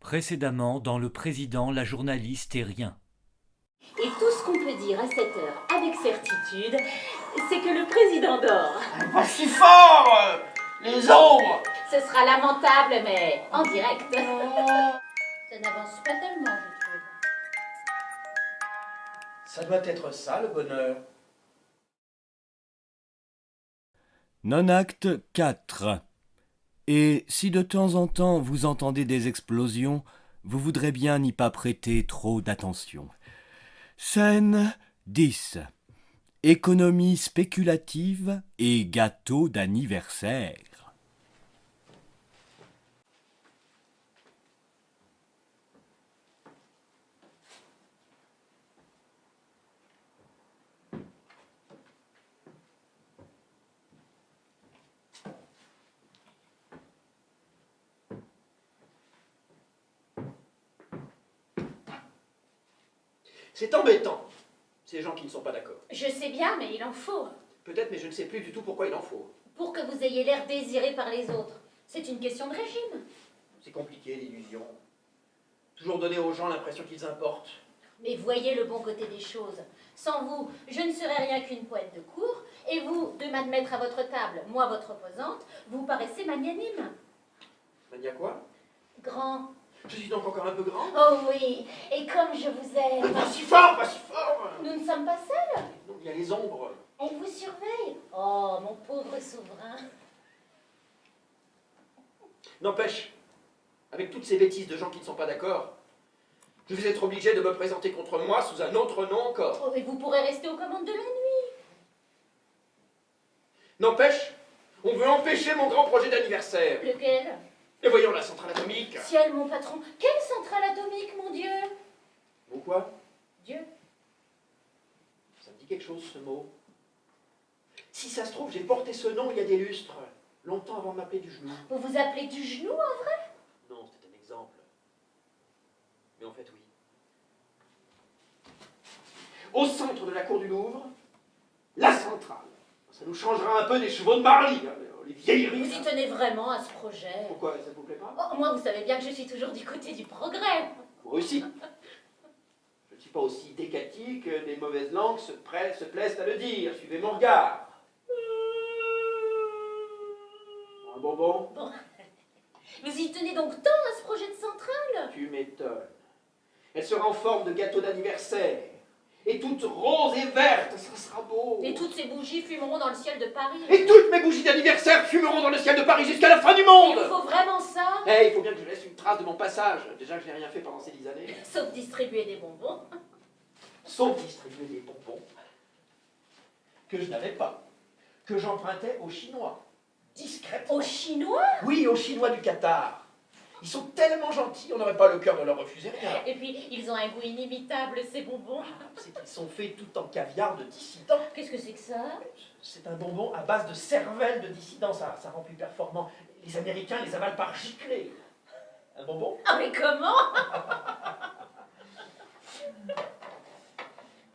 Précédemment, dans Le Président, la journaliste et rien. Et tout ce qu'on peut dire à cette heure avec certitude, c'est que le président dort. Pas si fort les ombres. Ce sera lamentable, mais en direct. Ça n'avance pas tellement, je trouve. Ça doit être ça, le bonheur. Non-acte 4. Et si de temps en temps vous entendez des explosions, vous voudrez bien n'y pas prêter trop d'attention. Scène 10. Économie spéculative et gâteau d'anniversaire. C'est embêtant, ces gens qui ne sont pas d'accord. Je sais bien, mais il en faut. Peut-être, mais je ne sais plus du tout pourquoi il en faut. Pour que vous ayez l'air désiré par les autres. C'est une question de régime. C'est compliqué, l'illusion. Toujours donner aux gens l'impression qu'ils importent. Mais voyez le bon côté des choses. Sans vous, je ne serais rien qu'une poète de cour, et vous, de m'admettre à votre table, moi votre opposante, vous paraissez magnanime. Mania quoi? Grand. Je suis donc encore un peu grand? Oh oui, et comme je vous aime. Pas si fort, pas si fort. Nous ne sommes pas seuls. Non, il y a les ombres. Elle vous surveille. Oh, mon pauvre souverain. N'empêche, avec toutes ces bêtises de gens qui ne sont pas d'accord, je vais être obligé de me présenter contre moi sous un autre nom encore. Oh, et vous pourrez rester aux commandes de la nuit. N'empêche, on veut empêcher mon grand projet d'anniversaire. Lequel? Et voyons la centrale atomique. Ciel, mon patron. Quelle centrale atomique, mon Dieu? Pourquoi? Dieu. Ça me dit quelque chose, ce mot. Si ça se trouve, j'ai porté ce nom il y a des lustres, longtemps avant de m'appeler du genou. Vous vous appelez du genou, en vrai? Non, c'est un exemple. Mais en fait, oui. Au centre de la cour du Louvre, la centrale. Ça nous changera un peu des chevaux de Marly, hein, les vieilleries. Vous y tenez vraiment à ce projet? Pourquoi, ça ne vous plaît pas? Oh, moi, vous savez bien que je suis toujours du côté du progrès. Vous aussi. Je ne suis pas aussi décati que des mauvaises langues se plaisent à le dire. Suivez mon regard. Un bonbon? Bon. Vous y tenez donc tant à ce projet de centrale? Tu m'étonnes. Elle sera en forme de gâteau d'anniversaire. Et toute rose et verte, ça sera beau. Et toutes ces bougies fumeront dans le ciel de Paris. Et toutes mes bougies d'anniversaire fumeront dans le ciel de Paris jusqu'à la fin du monde. Il vous faut vraiment ça? Eh, il faut bien que je laisse une trace de mon passage. Déjà que je n'ai rien fait pendant ces 10 années. Sauf distribuer des bonbons. Sauf distribuer des bonbons que je n'avais pas. Que j'empruntais aux Chinois. Discrètement. Aux Chinois? Oui, aux Chinois du Qatar. Ils sont tellement gentils, on n'aurait pas le cœur de leur refuser rien. Et puis, ils ont un goût inimitable, ces bonbons. C'est qu'ils sont faits tout en caviar de dissidents. Qu'est-ce que c'est que ça? C'est un bonbon à base de cervelle de dissidents, ça rend plus performant. Les Américains les avalent par giclée. Un bonbon? Ah, mais comment?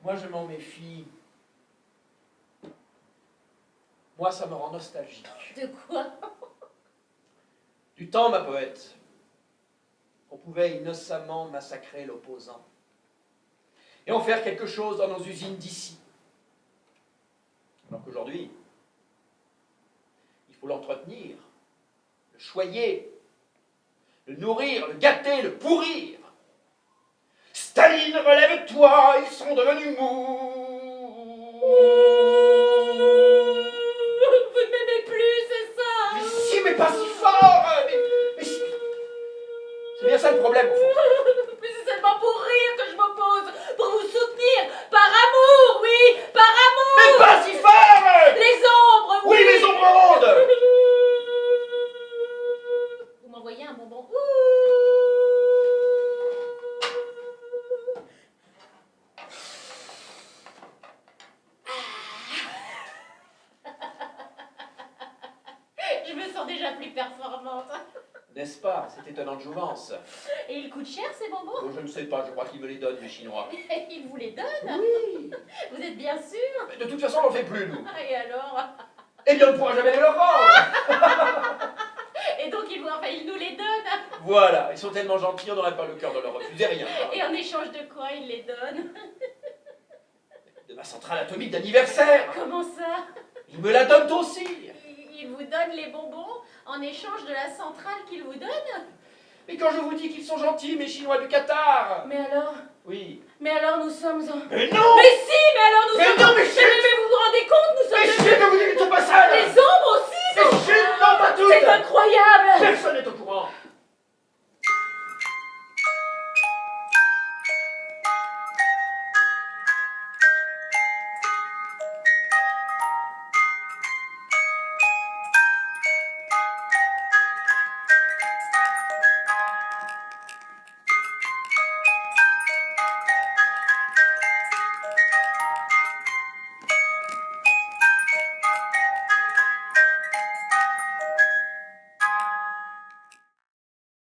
Moi, je m'en méfie. Moi, ça me rend nostalgique. De quoi? Du temps, ma poète. On pouvait innocemment massacrer l'opposant. Et en faire quelque chose dans nos usines d'ici. Alors qu'aujourd'hui, il faut l'entretenir, le choyer, le nourrir, le gâter, le pourrir. Staline, relève-toi, ils sont devenus mous. Vous ne m'aimez plus, c'est ça? Mais si, mais pas si fort. Mais si. C'est bien ça le problème, au fond. Mais c'est seulement pour rire que je m'oppose, pour vous soutenir, par amour, oui, par amour. Mais pas si fort. Les ombres, oui. Oui, les ombres rondes. Vous m'envoyez un bonbon. Je me sens déjà plus performante. N'est-ce pas? C'est étonnant de jouvence. Et ils coûtent cher, ces bonbons? Oh, je ne sais pas, je crois qu'ils me les donnent, les Chinois. Ils vous les donnent? Oui. Vous êtes bien sûr? Mais de toute façon, on n'en fait plus, nous. Et alors? Eh bien, on ne pourra jamais les leur rendre. Et donc ils nous les donnent? Voilà, ils sont tellement gentils, on n'aurait pas le cœur de leur refuser rien. Et en échange de quoi ils les donnent? De ma centrale atomique d'anniversaire. Comment ça? Ils me la donnent aussi. Ils vous donnent les bonbons en échange de la centrale qu'ils vous donnent? Mais quand je vous dis qu'ils sont gentils, mes Chinois du Qatar. Mais alors? Oui. Mais alors nous sommes en... Mais non. Mais si, mais alors nous Mais sommes... non, mais chut. mais vous vous rendez compte, nous Mais sommes... chut, ne vous dites pas ça là. Les ombres aussi Mais sont... chut, non, pas toutes. C'est incroyable! Personne n'est au courant.